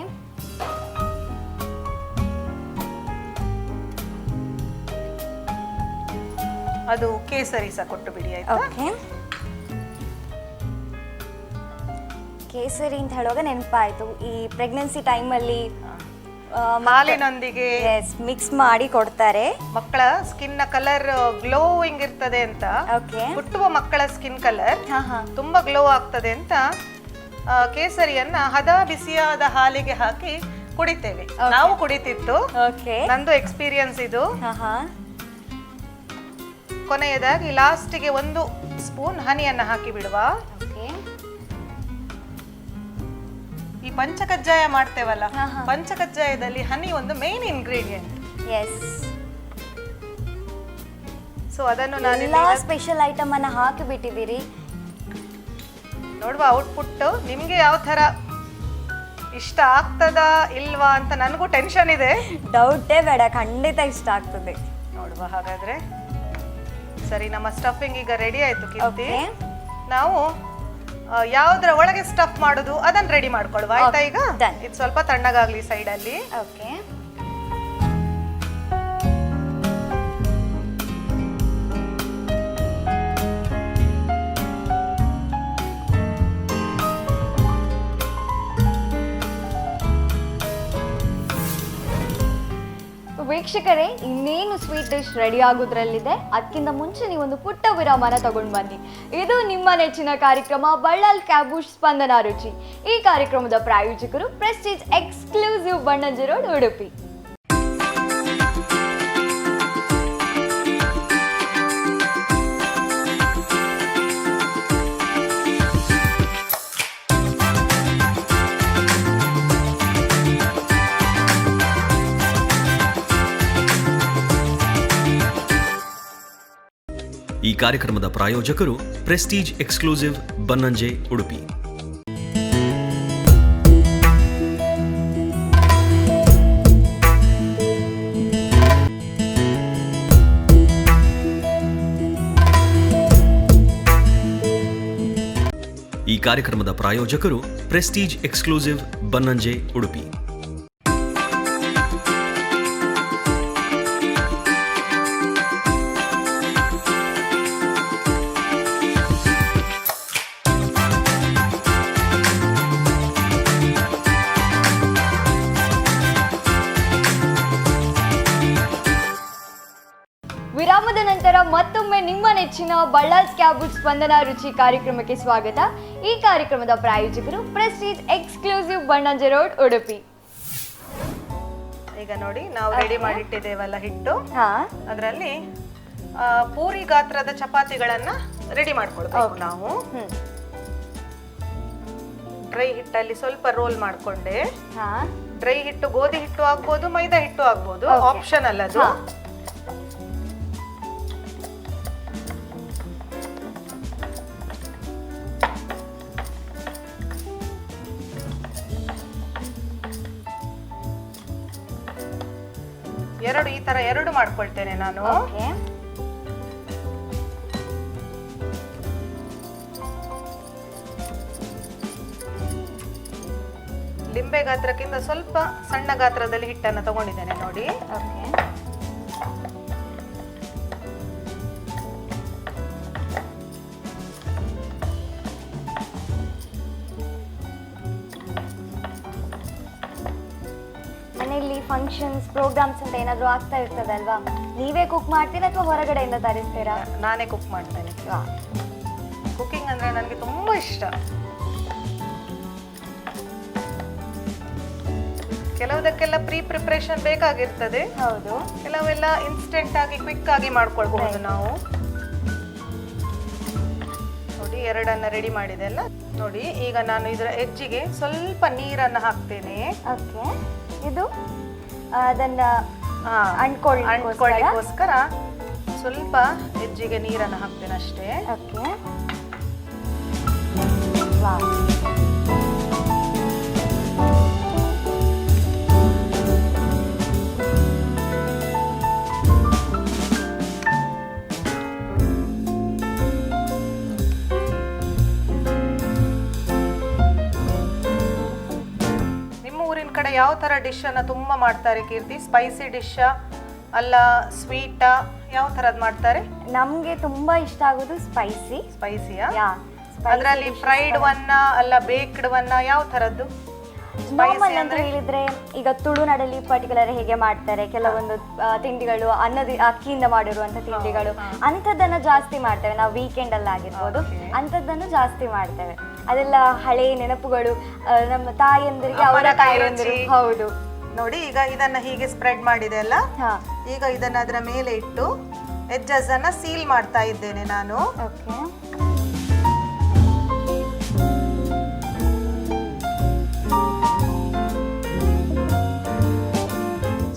ಅದು ಕೇಸರಿ ಸಹ ಕೊಟ್ಟು ಬಿಡಿ ಆಯ್ತಾ? ಕೇಸರಿ ಅಂತ ಹೇಳುವಾಗ ನೆನಪಾಯ್ತು, ಈ ಪ್ರೆಗ್ನೆನ್ಸಿ ಟೈಮಲ್ಲಿ ಹಾಲಿನೊಂದಿಗೆ ಮಿಕ್ಸ್ ಮಾಡಿ ಕೊಡ್ತಾರೆ. ಮಕ್ಕಳ ಸ್ಕಿನ್ ನ ಕಲರ್ ಗ್ಲೋಯಿಂಗ್ ಇರ್ತದೆ ಅಂತ, ಹುಟ್ಟುವ ಮಕ್ಕಳ ಸ್ಕಿನ್ ಕಲರ್ ತುಂಬಾ ಗ್ಲೋ ಆಗ್ತದೆ ಅಂತ ಕೇಸರಿಯನ್ನ ಹದ ಬಿಸಿಯಾದ ಹಾಲಿಗೆ ಹಾಕಿ ಕುಡಿತೇವೆ. ನಾವು ಕುಡಿತಿತ್ತು, ನಂದು ಎಕ್ಸ್ಪೀರಿಯನ್ಸ್ ಇದು. ಕೊನೆಯದಾಗಿ ಲಾಸ್ಟಿಗೆ 1 ಸ್ಪೂನ್ ಹನಿಯನ್ನ ಹಾಕಿ ಬಿಡುವ. ಈ ಪಂಚಕಜ್ಜಾಯ ಮಾಡ್ತೇವಲ್ಲ, ಪಂಚಕಜ್ಜಾಯದಲ್ಲಿ ಹನಿ ಒಂದು ಮೇನ್ ಇಂಗ್ರೀಡಿಯೆಂಟ್. ಸೊ ಅದನ್ನು ನಾನು ಸ್ಪೆಷಲ್ ಐಟಮ್ ಅನ್ನ ಹಾಕಿ ಬಿಟ್ಟಿದ್ದೀರಿ. ನೋಡುವ ಔಟ್ಪುಟ್ ನಿಮ್ಗೆ ಯಾವ ತರ ಇಷ್ಟ ಆಗ್ತದಾ ಇಲ್ವಾ ಅಂತ ನನಗೂ ಟೆನ್ಷನ್ ಇದೆ. ಡೌಟೇ ಬೇಡ, ಖಂಡಿತ ಇಷ್ಟ ಆಗ್ತದೆ. ನೋಡುವ ಹಾಗಾದ್ರೆ. ಸರಿ, ನಮ್ಮ ಸ್ಟಫಿಂಗ್ ಈಗ ರೆಡಿ ಆಯ್ತು ಕೀರ್ತಿ. ನಾವು ಯಾವ್ದ್ರ ಒಳಗೆ ಸ್ಟಫ್ ಮಾಡೋದು ಅದನ್ನ ರೆಡಿ ಮಾಡ್ಕೊಳ್ವಾ ಆಯ್ತಾ? ಈಗ ಇದು ಸ್ವಲ್ಪ ತಣ್ಣಗಾಗ್ಲಿ ಸೈಡ್ ಅಲ್ಲಿ. ಓಕೆ. ವೀಕ್ಷಕರೇ, ಇನ್ನೇನು ಸ್ವೀಟ್ ಡಿಶ್ ರೆಡಿ ಆಗೋದ್ರಲ್ಲಿದೆ. ಅದಕ್ಕಿಂತ ಮುಂಚೆ ನೀವೊಂದು ಪುಟ್ಟ ವಿರಾಮನ ತಗೊಂಡು ಬನ್ನಿ. ಇದು ನಿಮ್ಮ ನೆಚ್ಚಿನ ಕಾರ್ಯಕ್ರಮ ಬಳ್ಳಾಲ್ ಕ್ಯಾಬೂಶ್ ಸ್ಪಂದನ ರುಚಿ. ಈ ಕಾರ್ಯಕ್ರಮದ ಪ್ರಾಯೋಜಕರು Prestige Exclusive Bannanje Road, Udupi. ಈ ಕಾರ್ಯಕ್ರಮದ ಪ್ರಾಯೋಜಕರು ಪ್ರೆಸ್ಟೀಜ್ ಎಕ್ಸ್ಕ್ಲೂಸಿವ್ ಬನ್ನಂಜೆ, ಉಡುಪಿ. ಈ ಕಾರ್ಯಕ್ರಮದ ಪ್ರಾಯೋಜಕರು ಪ್ರೆಸ್ಟೀಜ್ ಎಕ್ಸ್ಕ್ಲೂಸಿವ್ ಬನ್ನಂಜೆ, ಉಡುಪಿ. ವಿರಾಮದ ನಂತರ ಮತ್ತೊಮ್ಮೆ ನಿಮ್ಮ ನೆಚ್ಚಿನ ಬಳ್ಳಾಲ್ ಕ್ಯಾಬೂಶ್ ಸ್ಪಂದನ ರುಚಿ ಕಾರ್ಯಕ್ರಮಕ್ಕೆ ಸ್ವಾಗತ. ಈ ಕಾರ್ಯಕ್ರಮದ ಪ್ರಾಯೋಜಕರು Prestige Exclusive Bannanje Road, Udupi. ಈಗ ನೋಡಿ, ನಾವು ರೆಡಿ ಮಾಡಿಟ್ಟಿದ್ದೇವಲ್ಲ ಹಿಟ್ಟು, ಅದರಲ್ಲಿ ಪೂರಿ ಗಾತ್ರದ ಚಪಾತಿಗಳನ್ನ ರೆಡಿ ಮಾಡ್ಕೊಳ್ಬೇಕು ನಾವು. ಡ್ರೈ ಹಿಟ್ಟಲ್ಲಿ ಸ್ವಲ್ಪ ರೋಲ್ ಮಾಡ್ಕೊಂಡೆ. ಡ್ರೈ ಹಿಟ್ಟು ಗೋಧಿ ಹಿಟ್ಟು ಆಗ್ಬೋದು, ಮೈದಾ ಹಿಟ್ಟು ಆಗ್ಬೋದು, ಆಪ್ಷನಲ್ ಅದು. ಈ ತರ ಎರಡು ಮಾಡ್ಕೊಳ್ತೇನೆ ನಾನು. ಲಿಂಬೆ ಗಾತ್ರಕ್ಕಿಂತ ಸ್ವಲ್ಪ ಸಣ್ಣ ಗಾತ್ರದಲ್ಲಿ ಹಿಟ್ಟನ್ನು ತಗೊಂಡಿದ್ದೇನೆ ನೋಡಿ. ಮನೆಯಲ್ಲಿ ಫಂಕ್ಷನ್ಸ್, ಪ್ರೋಗ್ರಾಮ್ಸ್ ಅಂತ ಏನಾದ್ರು ಆಗ್ತಾ ಇರ್ತದೆ ಅಲ್ವಾ, ನೀವೇ ಕುಕ್ ಮಾಡ್ತೀರಾ ಅಥವಾ ಹೊರಗಡೆಯಿಂದ ತರಿಸ್ತೀರಾ? ನಾನೇ ಕುಕ್ ಮಾಡ್ತೇನೆ. ಕುಕಿಂಗ್ ಅಂದ್ರೆ ನನಗೆ ತುಂಬಾ ಇಷ್ಟ. ಕೆಲವುದಕ್ಕೆಲ್ಲ ಪ್ರಿಪರೇಷನ್ ಬೇಕಾಗಿರ್ತದೆ. ಹೌದು. ಕೆಲವೆಲ್ಲ ಇನ್ಸ್ಟೆಂಟ್ ಆಗಿ ಕ್ವಿಕ್ ಆಗಿ ಮಾಡ್ಕೊಳ್ಬಹುದು ನಾವು. ನೋಡಿ, ಎರಡನ್ನ ರೆಡಿ ಮಾಡಿದೆ ಅಲ್ಲ. ನೋಡಿ, ಈಗ ನಾನು ಇದರ ಎಜ್ಜಿಗೆ ಸ್ವಲ್ಪ ನೀರನ್ನು ಹಾಕ್ತೇನೆ. ಇದು ಅದನ್ನ ಅಂಟ್ಕೊಳ್ಳಿಕ್ಕೋಸ್ಕರ ಸ್ವಲ್ಪ ಎಜ್ಜಿಗೆ ನೀರನ್ನು ಹಾಕ್ತೇನೆ ಅಷ್ಟೇ. ಕಡೆ ಯಾವ ತರ ಡಿಶ್ ಅನ್ನ ತುಂಬಾ ಮಾಡ್ತಾರೆ ಕೀರ್ತಿ? ಸ್ಪೈಸಿ ಡಿಶ್ ಅಲ್ಲ ಸ್ವೀಟ್, ಯಾವ ತರದ್ ಮಾಡ್ತಾರೆ? ನಮ್ಗೆ ತುಂಬಾ ಇಷ್ಟ ಆಗೋದು ಸ್ಪೈಸಿಯಾ? ಅದರಲ್ಲಿ ಫ್ರೈಡ್ ಒನ್ನ ಅಲ್ಲ ಬೇಕ್ಡ್ ಒನ್ನ, ಯಾವ ತರದ್ದು? ನಾರ್ಮಲ್ ಅಂತ ಹೇಳಿದ್ರೆ ಈಗ ತುಳುನಾಡಲ್ಲಿ ಪರ್ಟಿಕ್ಯುಲರ್ ಹೇಗೆ ಮಾಡ್ತಾರೆ ಕೆಲವೊಂದು ತಿಂಡಿಗಳು, ಅಕ್ಕಿಯಿಂದ ಮಾಡಿರುವಂತ ತಿಂಡಿಗಳು, ಅಂಥದ್ದನ್ನ ಜಾಸ್ತಿ ಮಾಡ್ತೇವೆ ನಾವು. ವೀಕೆಂಡ್ ಅಲ್ಲಿ ಆಗಿರ್ಬೋದು, ಅಂಥದ್ದನ್ನು ಜಾಸ್ತಿ ಮಾಡ್ತೇವೆ. ಅದೆಲ್ಲ ಹಳೆ ನೆನಪುಗಳು, ನಮ್ಮ ತಾಯಿಯಂದಿರಿಗೆ, ಅವರ ತಾಯಿಯಂದಿರು. ಹೌದು. ನೋಡಿ, ಈಗ ಇದನ್ನ ಹೀಗೆ ಸ್ಪ್ರೆಡ್ ಮಾಡಿದೆ ಅಲ್ಲ, ಈಗ ಇದನ್ನ ಅದರ ಮೇಲೆ ಇಟ್ಟು ಎಡ್ಜಸ್ ಅನ್ನ ಸೀಲ್ ಮಾಡ್ತಾ ಇದ್ದೇನೆ ನಾನು.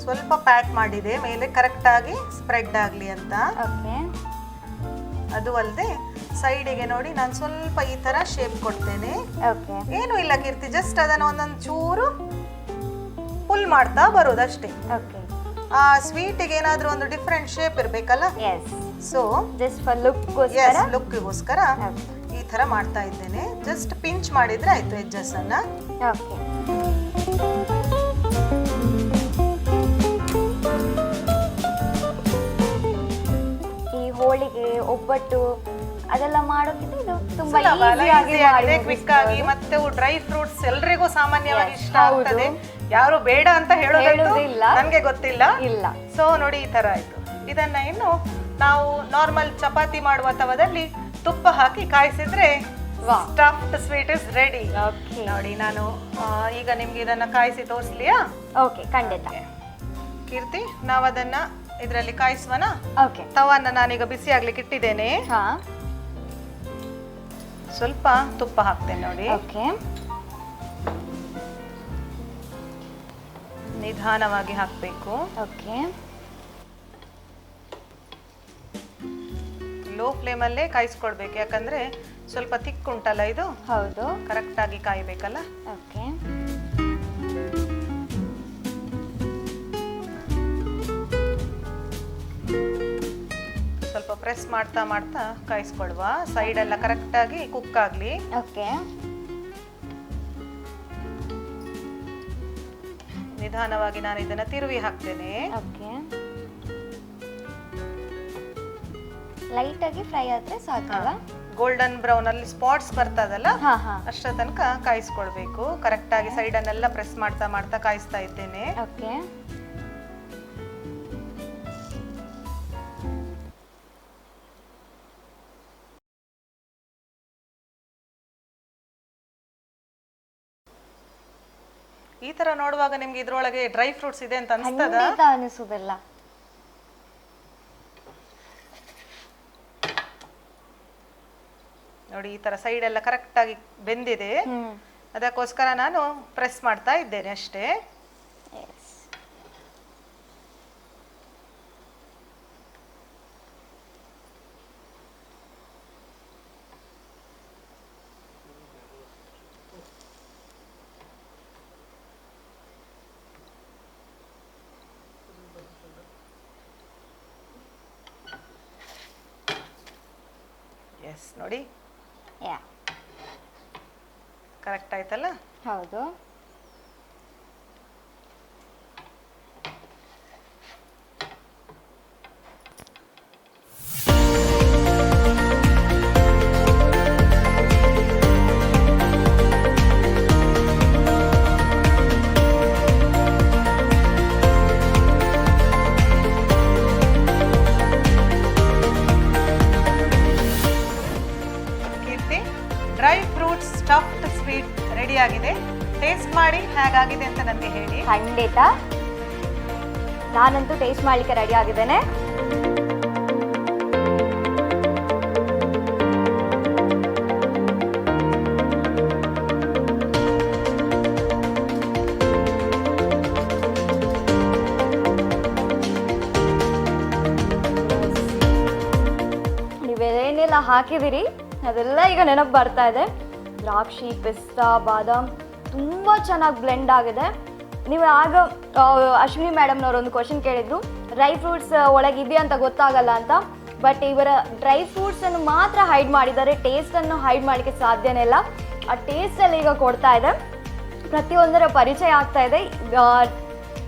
ಸ್ವಲ್ಪ ಪ್ಯಾಕ್ ಮಾಡಿದೆ ಮೇಲೆ ಕರೆಕ್ಟ್ ಆಗಿ ಸ್ಪ್ರೆಡ್ ಆಗ್ಲಿ ಅಂತ. ಅದು ಅಲ್ಲದೆ ಸೈಡಿಗೆ ನೋಡಿ, ನಾನು ಸ್ವಲ್ಪ ಈ ತರ ಶೇಪ್ ಕೊಡ್ತೇನೆ. ಏನು ಇಲ್ಲ ಕೀರ್ತಿ, ಜಸ್ಟ್ ಅದನ್ನ ಒಂದೊಂದು ಚೂರು ಪುಲ್ ಮಾಡ್ತಾ ಬರೋದಷ್ಟೇ. ಆ ಸ್ವೀಟಿಗೆ ಏನಾದ್ರೂ ಒಂದು ಡಿಫ್ರೆಂಟ್ ಶೇಪ್ ಇರ್ಬೇಕಲ್ಲ, ಸೊ ಜಸ್ಟ್ ಫಾರ್ ಲುಕ್ಗೋಸ್ಕರ ಈ ತರ ಮಾಡ್ತಾ ಇದ್ದೇನೆ. ಜಸ್ಟ್ ಪಿಂಚ್ ಮಾಡಿದ್ರೆ ಆಯ್ತು ಎಡ್ಜಸ್ ಅನ್ನ. ಹೋಳಿಗೆ, ಒಬ್ಬಟ್ಟು ಅದೆಲ್ಲ ಮಾಡೋಕ್ಕಿಂತ ಇದು ತುಂಬಾ ಕ್ವಿಕ್ ಆಗಿ, ಮತ್ತೆ ಡ್ರೈ ಫ್ರೂಟ್ಸ್ ಎಲ್ರಿಗೂ ಸಾಮಾನ್ಯವಾಗಿ ಇಷ್ಟ ಆಗ್ತದೆ. ಯಾರು ಬೇಡ ಅಂತ ಹೇಳೋದಿಲ್ಲ, ಹೇಳೋದಿಲ್ಲ. ನನ್ಗೆ ಗೊತ್ತಿಲ್ಲ. ಇಲ್ಲ. ಸೊ ನೋಡಿ ಈ ತರ ಆಯ್ತು. ಇದನ್ನ ಇನ್ನು ನಾವು ನಾರ್ಮಲ್ ಚಪಾತಿ ಮಾಡುವ ತವದಲ್ಲಿ ತುಪ್ಪ ಹಾಕಿ ಕಾಯಿಸಿದ್ರೆ ಸ್ಟಫ್ಡ್ ಸ್ವೀಟ್ ಇಸ್ ರೆಡಿ. ನೋಡಿ ನಾನು ಈಗ ನಿಮ್ಗೆ ಇದನ್ನ ಕಾಯಿಸಿ ತೋರಿಸ್ಲಿಯಾ? ಓಕೆ, ಖಂಡಿತ. ಕೀರ್ತಿ, ನಾವು ಅದನ್ನ ಇದರಲ್ಲಿ ಕಾಯಿಸುವನ? ಓಕೆ. ತವನ್ನ ನಾನೀಗ ಬಿಸಿ ಆಗ್ಲಿಕ್ಕೆ ಇಟ್ಟಿದ್ದೇನೆ. ಹಾ, ಸ್ವಲ್ಪ ತುಪ್ಪ ಹಾಕ್ತೇನೆ ನೋಡಿ. ಓಕೆ. ನಿಧಾನವಾಗಿ ಹಾಕ್ಬೇಕು. ಓಕೆ. ಲೋ ಫ್ಲೇಮ್ ಅಲ್ಲೇ ಕಾಯಿಸ್ಕೊಳ್ಬೇಕು, ಯಾಕಂದ್ರೆ ಸ್ವಲ್ಪ ತಿಕ್ ಉಂಟಲ್ಲ ಇದು. ಹೌದು, ಕರೆಕ್ಟ್ ಆಗಿ ಕಾಯ್ಬೇಕಲ್ಲ. ಓಕೆ. ಸ್ವಲ್ಪ ಪ್ರೆಸ್ ಮಾಡ್ತಾ ಮಾಡ್ತಾ ಕಾಯಿಸ್ಕೊಳ್ವಾ, ಸೈಡ್ ಎಲ್ಲ ಕರೆಕ್ಟ್ ಆಗಿ ಕುಕ್ ಆಗ್ಲಿ. ಓಕೆ. ನಿಧಾನವಾಗಿ ನಾನು ಇದನ್ನ ತಿರುವಿ ಹಾಕ್ತೇನೆ. ಓಕೆ. ಲೈಟ್ ಆಗಿ ಫ್ರೈ ಆದ್ರೆ ಸಾಕಲ್ಲ? ಗೋಲ್ಡನ್ ಬ್ರೌನ್ ಅಲ್ಲಿ ಸ್ಪಾಟ್ಸ್ ಬರ್ತದಲ್ಲ, ಹಾ ಹಾ, ಅಷ್ಟರ ತನಕ ಕಾಯಿಸ್ಕೊಳ್ಬೇಕು. ಕರೆಕ್ಟ್ ಆಗಿ ಸೈಡ್ ಅನ್ನೆಲ್ಲ ಪ್ರೆಸ್ ಮಾಡ್ತಾ ಮಾಡ್ತಾ ಕಾಯಿಸ್ತಾ ಇದ್ದೇನೆ. ಓಕೆ. ಈ ತರ ನೋಡುವಾಗ ನಿಮ್ಗೆ ಇದ್ರೊಳಗೆ ಡ್ರೈ ಫ್ರೂಟ್ಸ್ ಇದೆ ಅಂತ ಅನ್ಸ್ತದ? ಖಂಡಿತ ಅನಿಸುದಿಲ್ಲ. ನೋಡಿ ಈ ತರ ಸೈಡ್ ಎಲ್ಲ ಕರೆಕ್ಟ್ ಆಗಿ ಬೆಂದಿದೆ. ಅದಕ್ಕೋಸ್ಕರ ನಾನು ಪ್ರೆಸ್ ಮಾಡ್ತಾ ಇದ್ದೇನೆ ಅಷ್ಟೇ. ಎಸ್, ನೋಡಿ ಯಾ, ಕರೆಕ್ಟ್ ಆಯ್ತಲ್ಲ? ಹೌದು. Dry fruits stuffed sweet ready ಆಗಿದೆ. ಟೇಸ್ಟ್ ಮಾಡಿ ಹೇಗಾಗಿದೆ ಅಂತ ನನಗೆ ಹೇಳಿ. ಖಂಡಿತ, ನಾನಂತೂ ಟೇಸ್ಟ್ ಮಾಡ್ಲಿಕ್ಕೆ ರೆಡಿ ಆಗಿದ್ದೇನೆ. ನೀವೇನೇನೆಲ್ಲ ಹಾಕಿದಿರಿ ಅದೆಲ್ಲ ಈಗ ನೆನಪು ಬರ್ತಾ ಇದೆ. ದ್ರಾಕ್ಷಿ, ಪಿಸ್ತಾ, ಬಾದಾಮ್ ತುಂಬ ಚೆನ್ನಾಗಿ ಬ್ಲೆಂಡ್ ಆಗಿದೆ. ನೀವು ಆಗ ಅಶ್ವಿನಿ ಮೇಡಮ್ನವ್ರು ಒಂದು ಕ್ವಶನ್ ಕೇಳಿದ್ರು, ಡ್ರೈ ಫ್ರೂಟ್ಸ್ ಒಳಗಿದೆಯಾ ಅಂತ ಗೊತ್ತಾಗಲ್ಲ ಅಂತ. ಬಟ್ ಇವರ ಡ್ರೈ ಫ್ರೂಟ್ಸನ್ನು ಮಾತ್ರ ಹೈಡ್ ಮಾಡಿದ್ದಾರೆ, ಟೇಸ್ಟನ್ನು ಹೈಡ್ ಮಾಡಲಿಕ್ಕೆ ಸಾಧ್ಯನೇ ಇಲ್ಲ. ಆ ಟೇಸ್ಟಲ್ಲಿ ಈಗ ಕೊಡ್ತಾ ಇದೆ, ಪ್ರತಿಯೊಂದರ ಪರಿಚಯ ಆಗ್ತಾ ಇದೆ.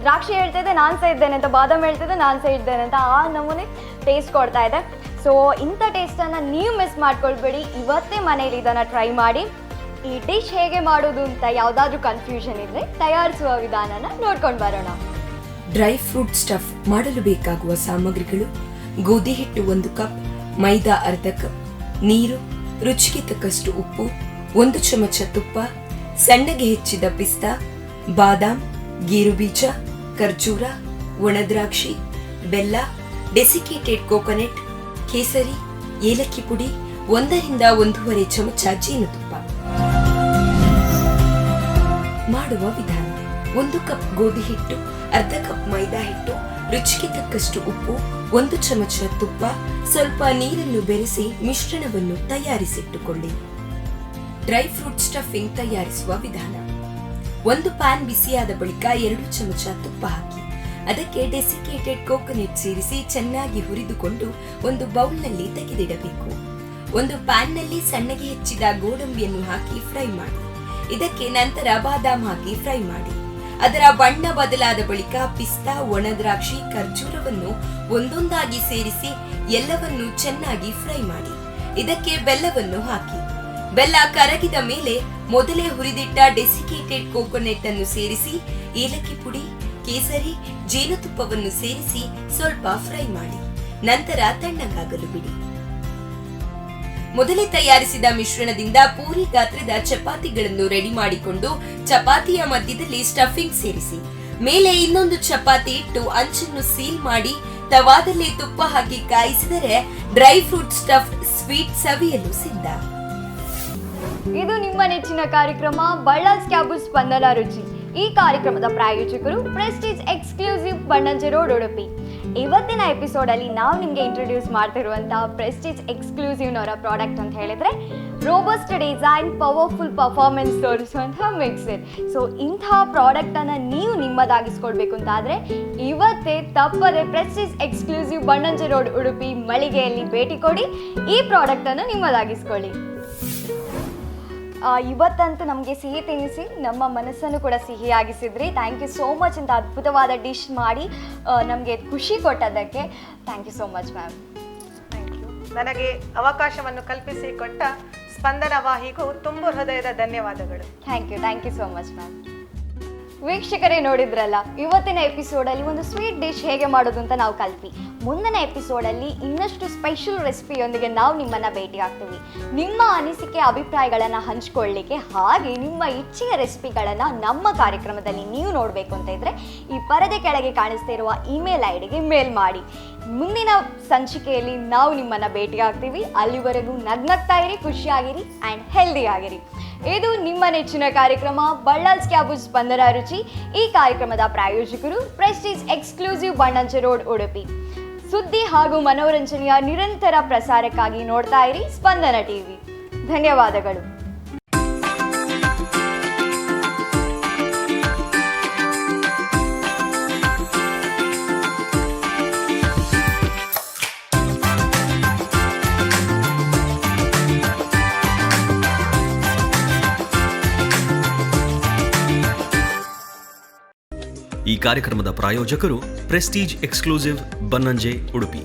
ದ್ರಾಕ್ಷಿ ಹೇಳ್ತಿದ್ದೆ ನಾನು ಸಹ ಇದ್ದೇನೆ ಅಂತ, ಬಾದಾಮ್ ಹೇಳ್ತಿದ್ದೆ ನಾನು ಸಹ ಇದ್ದೇನೆ ಅಂತ, ಆ ನಮೂನೆ ಟೇಸ್ಟ್ ಕೊಡ್ತಾ ಇದೆ. ಸೊ ಇಂಥ ಟೇಸ್ಟನ್ನು ನೀವು ಮಿಸ್ ಮಾಡ್ಕೊಳ್ಬೇಡಿ, ಇವತ್ತೇ ಮನೇಲಿ ಇದನ್ನು ಟ್ರೈ ಮಾಡಿ. ಈ ಡಿಶ್ ಹೇಗೆ ಮಾಡೋದು ಅಂತ ಯಾವುದಾದ್ರೂ ಕನ್ಫ್ಯೂಷನ್ ಇದ್ದರೆ ತಯಾರಿಸುವ ವಿಧಾನನ ನೋಡ್ಕೊಂಡು ಬರೋಣ. ಡ್ರೈ ಫ್ರೂಟ್ ಸ್ಟಫ್ ಮಾಡಲು ಬೇಕಾಗುವ ಸಾಮಗ್ರಿಗಳು: ಗೋಧಿ ಹಿಟ್ಟು 1 ಕಪ್, ಮೈದಾ ಅರ್ಧ ಕಪ್, ನೀರು, ರುಚಿಗೆ ತಕ್ಕಷ್ಟು ಉಪ್ಪು, 1 ಚಮಚ ತುಪ್ಪ, ಸಣ್ಣಗೆ ಹೆಚ್ಚಿದ ಪಿಸ್ತಾ, ಬಾದಾಮ್, ಗೇರುಬೀಜ, ಖರ್ಜೂರ, ಒಣದ್ರಾಕ್ಷಿ, ಬೆಲ್ಲ, ಡೆಸಿಕೇಟೆಡ್ ಕೋಕೋನಟ್, ಕೇಸರಿ, ಏಲಕ್ಕಿ ಪುಡಿ, 1 ರಿಂದ 1.5 ಚಮಚ ಜೇನುತುಪ್ಪ. ಮಾಡುವ ವಿಧಾನ: 1 ಕಪ್ ಗೋಧಿ ಹಿಟ್ಟು, ಅರ್ಧ ಕಪ್ ಮೈದಾ ಹಿಟ್ಟು, ರುಚಿಗೆ ತಕ್ಕಷ್ಟು ಉಪ್ಪು, 1 ಚಮಚ ತುಪ್ಪ, ಸ್ವಲ್ಪ ನೀರನ್ನು ಬೆರೆಸಿ ಮಿಶ್ರಣವನ್ನು ತಯಾರಿಸಿಟ್ಟುಕೊಳ್ಳಿ. ಡ್ರೈ ಫ್ರೂಟ್ ಸ್ಟಫಿಂಗ್ ತಯಾರಿಸುವ ವಿಧಾನ: 1 ಪ್ಯಾನ್ ಬಿಸಿಯಾದ ಬಳಿಕ 2 ಚಮಚ ತುಪ್ಪ ಹಾಕಿ ಅದಕ್ಕೆ ಡೆಸಿಕೇಟೆಡ್ ಕೋಕೋನಟ್ ಸೇರಿಸಿ ಚೆನ್ನಾಗಿ ಹುರಿದುಕೊಂಡು ಒಂದು ಬೌಲ್ನಲ್ಲಿ ತೆಗೆದಿಡಬೇಕು. 1 ಪ್ಯಾನ್ನಲ್ಲಿ ಸಣ್ಣಗೆ ಹೆಚ್ಚಿದ ಗೋಡಂಬಿಯನ್ನು ಹಾಕಿ ಫ್ರೈ ಮಾಡಿ. ಇದಕ್ಕೆ ನಂತರ ಬಾದಾಮ್ ಹಾಕಿ ಫ್ರೈ ಮಾಡಿ. ಅದರ ಬಣ್ಣ ಬದಲಾದ ಬಳಿಕ ಪಿಸ್ತಾ, ಒಣದ್ರಾಕ್ಷಿ, ಖರ್ಜೂರವನ್ನು ಒಂದೊಂದಾಗಿ ಸೇರಿಸಿ ಎಲ್ಲವನ್ನು ಚೆನ್ನಾಗಿ ಫ್ರೈ ಮಾಡಿ. ಇದಕ್ಕೆ ಬೆಲ್ಲವನ್ನು ಹಾಕಿ. ಬೆಲ್ಲ ಕರಗಿದ ಮೇಲೆ ಮೊದಲೇ ಹುರಿದಿಟ್ಟ ಡೆಸಿಕೇಟೆಡ್ ಕೋಕೋನಟ್ ಅನ್ನು ಸೇರಿಸಿ ಏಲಕ್ಕಿ ಪುಡಿ, ಕೇಸರಿ, ಜೇನುತುಪ್ಪವನ್ನು ಸೇರಿಸಿ ಸ್ವಲ್ಪ ಫ್ರೈ ಮಾಡಿ. ನಂತರ ತಣ್ಣಗಾಗಲು ಬಿಡಿ. ಮೊದಲೇ ತಯಾರಿಸಿದ ಮಿಶ್ರಣದಿಂದ ಪೂರಿ ಗಾತ್ರದ ಚಪಾತಿಗಳನ್ನು ರೆಡಿ ಮಾಡಿಕೊಂಡು ಚಪಾತಿಯ ಮಧ್ಯದಲ್ಲಿ ಸ್ಟಫಿಂಗ್ ಸೇರಿಸಿ ಮೇಲೆ ಇನ್ನೊಂದು ಚಪಾತಿ ಇಟ್ಟು ಅಂಚನ್ನು ಸೀಲ್ ಮಾಡಿ ತವಾದಲ್ಲಿ ತುಪ್ಪ ಹಾಕಿ ಕಾಯಿಸಿದರೆ ಡ್ರೈ ಫ್ರೂಟ್ ಸ್ಟಫ್ಡ್ ಸ್ವೀಟ್ ಸವಿಯಲು ಸಿದ್ಧ. ಇದು ನಿಮ್ಮ ನೆಚ್ಚಿನ ಕಾರ್ಯಕ್ರಮ ಬಳ್ಳಾಸ್ ಕ್ಯಾಬು ಸ್ಪಂದನ ರುಚಿ. ಈ ಕಾರ್ಯಕ್ರಮದ ಪ್ರಾಯೋಜಕರು Prestige Exclusive Bannanje Road, Udupi. ಇವತ್ತಿನ ಎಪಿಸೋಡಲ್ಲಿ ನಾವು ನಿಮಗೆ ಇಂಟ್ರೊಡ್ಯೂಸ್ ಮಾಡ್ತಿರುವಂತಹ ಪ್ರೆಸ್ಟೀಜ್ ಎಕ್ಸ್ಕ್ಲೂಸಿವ್ನವರ ಪ್ರಾಡಕ್ಟ್ ಅಂತ ಹೇಳಿದ್ರೆ ರೋಬಸ್ಟ್ ಡಿಸೈನ್, ಪವರ್ಫುಲ್ ಪರ್ಫಾರ್ಮೆನ್ಸ್ ತೋರಿಸುವಂತಹ ಮಿಕ್ಸರ್. ಸೊ ಇಂತಹ ಪ್ರಾಡಕ್ಟನ್ನು ನೀವು ನಿಮ್ಮದಾಗಿಸ್ಕೊಳ್ಬೇಕು ಅಂತಾದರೆ ಇವತ್ತೇ ತಪ್ಪದೆ Prestige Exclusive Bannanje Road, Udupi ಮಳಿಗೆಯಲ್ಲಿ ಭೇಟಿ ಕೊಡಿ. ಈ ಪ್ರಾಡಕ್ಟನ್ನು ನಿಮ್ಮದಾಗಿಸ್ಕೊಳ್ಳಿ. ಇವತ್ತಂತೂ ನಮಗೆ ಸಿಹಿ ತಿನ್ನಿಸಿ ನಮ್ಮ ಮನಸ್ಸನ್ನು ಕೂಡ ಸಿಹಿಯಾಗಿಸಿದ್ರಿ. Thank you so much. ಇಂಥ ಅದ್ಭುತವಾದ ಡಿಶ್ ಮಾಡಿ ನಮಗೆ ಖುಷಿ ಕೊಟ್ಟದಕ್ಕೆ thank you so much ma'am. Thank you. ನನಗೆ ಅವಕಾಶವನ್ನು ಕಲ್ಪಿಸಿಕೊಟ್ಟ ಸ್ಪಂದನ ವಾಹಿಗೂ ತುಂಬು ಹೃದಯದ ಧನ್ಯವಾದಗಳು. Thank you so much ma'am. ವೀಕ್ಷಕರೇ, ನೋಡಿದ್ರಲ್ಲ ಇವತ್ತಿನ ಎಪಿಸೋಡಲ್ಲಿ ಒಂದು ಸ್ವೀಟ್ ಡಿಶ್ ಹೇಗೆ ಮಾಡೋದು ಅಂತ ನಾವು ಕಲ್ತ್ವಿ. ಮುಂದಿನ ಎಪಿಸೋಡಲ್ಲಿ ಇನ್ನಷ್ಟು ಸ್ಪೆಷಲ್ ರೆಸಿಪಿಯೊಂದಿಗೆ ನಾವು ನಿಮ್ಮನ್ನು ಭೇಟಿ ಆಗ್ತೀವಿ. ನಿಮ್ಮ ಅನಿಸಿಕೆ ಅಭಿಪ್ರಾಯಗಳನ್ನು ಹಂಚ್ಕೊಳ್ಳಿಕ್ಕೆ ಹಾಗೆ ನಿಮ್ಮ ಇಚ್ಛೆಯ ರೆಸಿಪಿಗಳನ್ನು ನಮ್ಮ ಕಾರ್ಯಕ್ರಮದಲ್ಲಿ ನೀವು ನೋಡಬೇಕು ಅಂತ ಇದ್ದರೆ ಈ ಪರದೆ ಕೆಳಗೆ ಕಾಣಿಸ್ತಾ ಇರುವ ಇಮೇಲ್ ಐಡಿಗೆ ಮೇಲ್ ಮಾಡಿ. ಮುಂದಿನ ಸಂಚಿಕೆಯಲ್ಲಿ ನಾವು ನಿಮ್ಮನ್ನು ಭೇಟಿ ಆಗ್ತೀವಿ. ಅಲ್ಲಿವರೆಗೂ ನಗ್ನಗ್ತಾ ಇರಿ, ಖುಷಿಯಾಗಿರಿ ಆ್ಯಂಡ್ ಹೆಲ್ದಿ ಆಗಿರಿ. ಇದು ನಿಮ್ಮ ನೆಚ್ಚಿನ ಕಾರ್ಯಕ್ರಮ ಬಳ್ಳಾಸ್ ಕ್ಯಾಬು ಸ್ಪಂದನ ರುಚಿ. ಈ ಕಾರ್ಯಕ್ರಮದ ಪ್ರಾಯೋಜಕರು Prestige Exclusive Bannanje Road, Udupi. ಸುದ್ದಿ ಹಾಗೂ ಮನೋರಂಜನೆಯ ನಿರಂತರ ಪ್ರಸಾರಕ್ಕಾಗಿ ನೋಡ್ತಾ ಇರಿ ಸ್ಪಂದನ ಟಿವಿ. ಧನ್ಯವಾದಗಳು. ಈ ಕಾರ್ಯಕ್ರಮದ ಪ್ರಾಯೋಜಕರು ಪ್ರೆಸ್ಟೀಜ್ ಎಕ್ಸ್ಕ್ಲೂಸಿವ್ ಬನ್ನಂಜೆ, ಉಡುಪಿ.